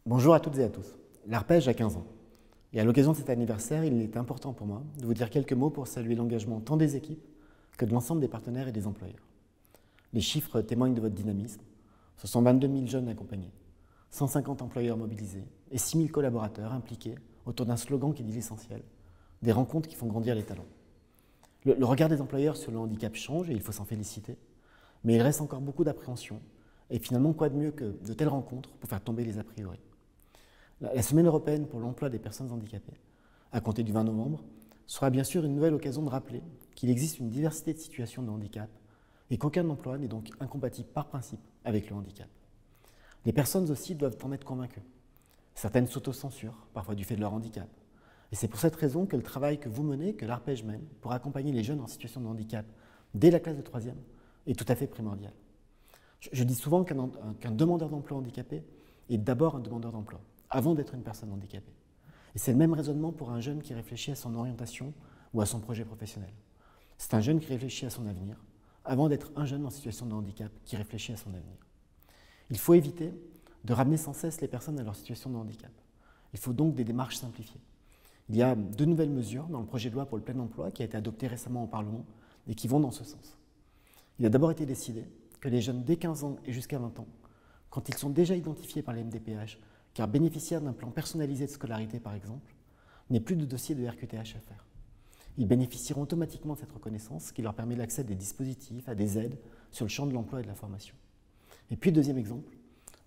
Bonjour à toutes et à tous. L'Arpège a 15 ans. Et à l'occasion de cet anniversaire, il est important pour moi de vous dire quelques mots pour saluer l'engagement tant des équipes que de l'ensemble des partenaires et des employeurs. Les chiffres témoignent de votre dynamisme. Ce sont 22 000 jeunes accompagnés, 150 employeurs mobilisés et 6 000 collaborateurs impliqués autour d'un slogan qui dit l'essentiel, des rencontres qui font grandir les talents. Le regard des employeurs sur le handicap change et il faut s'en féliciter, mais il reste encore beaucoup d'appréhension. Et finalement, quoi de mieux que de telles rencontres pour faire tomber les a priori. La Semaine européenne pour l'emploi des personnes handicapées, à compter du 20 novembre, sera bien sûr une nouvelle occasion de rappeler qu'il existe une diversité de situations de handicap et qu'aucun emploi n'est donc incompatible par principe avec le handicap. Les personnes aussi doivent en être convaincues. Certaines s'autocensurent, parfois du fait de leur handicap. Et c'est pour cette raison que le travail que vous menez, que l'Arpège mène, pour accompagner les jeunes en situation de handicap dès la classe de 3e, est tout à fait primordial. Je dis souvent qu'un demandeur d'emploi handicapé est d'abord un demandeur d'emploi, avant d'être une personne handicapée. Et c'est le même raisonnement pour un jeune qui réfléchit à son orientation ou à son projet professionnel. C'est un jeune qui réfléchit à son avenir, avant d'être un jeune en situation de handicap qui réfléchit à son avenir. Il faut éviter de ramener sans cesse les personnes à leur situation de handicap. Il faut donc des démarches simplifiées. Il y a 2 nouvelles mesures dans le projet de loi pour le plein emploi qui a été adopté récemment au Parlement et qui vont dans ce sens. Il a d'abord été décidé que les jeunes dès 15 ans et jusqu'à 20 ans, quand ils sont déjà identifiés par les MDPH, car bénéficiaires d'un plan personnalisé de scolarité par exemple, n'aient plus de dossier de RQTH à faire. Ils bénéficieront automatiquement de cette reconnaissance qui leur permet l'accès à des dispositifs, à des aides sur le champ de l'emploi et de la formation. Et puis deuxième exemple,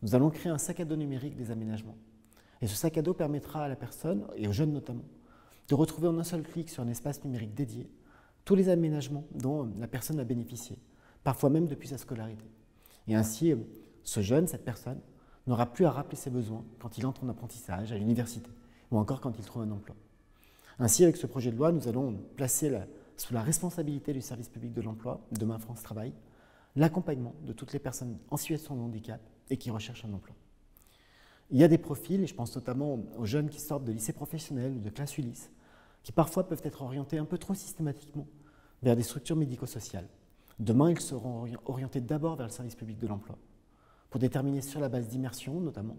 nous allons créer un sac à dos numérique des aménagements. Et ce sac à dos permettra à la personne, et aux jeunes notamment, de retrouver en un seul clic sur un espace numérique dédié tous les aménagements dont la personne a bénéficié, parfois même depuis sa scolarité. Et ainsi, ce jeune, cette personne, n'aura plus à rappeler ses besoins quand il entre en apprentissage, à l'université, ou encore quand il trouve un emploi. Ainsi, avec ce projet de loi, nous allons placer sous la responsabilité du service public de l'emploi, demain France Travail, l'accompagnement de toutes les personnes en situation de handicap et qui recherchent un emploi. Il y a des profils, et je pense notamment aux jeunes qui sortent de lycées professionnels ou de classe Ulysse, qui parfois peuvent être orientés un peu trop systématiquement vers des structures médico-sociales. Demain, ils seront orientés d'abord vers le service public de l'emploi, pour déterminer sur la base d'immersion, notamment,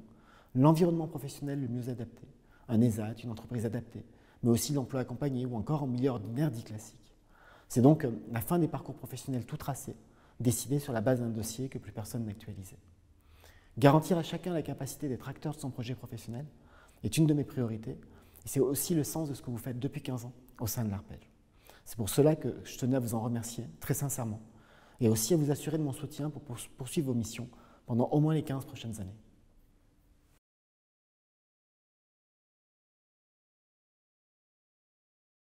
l'environnement professionnel le mieux adapté, un ESAT, une entreprise adaptée, mais aussi l'emploi accompagné ou encore en milieu ordinaire dit classique. C'est donc la fin des parcours professionnels tout tracés, décidés sur la base d'un dossier que plus personne n'actualisait. Garantir à chacun la capacité d'être acteur de son projet professionnel est une de mes priorités, et c'est aussi le sens de ce que vous faites depuis 15 ans au sein de l'Arpège. C'est pour cela que je tenais à vous en remercier très sincèrement, et aussi à vous assurer de mon soutien pour poursuivre vos missions pendant au moins les 15 prochaines années.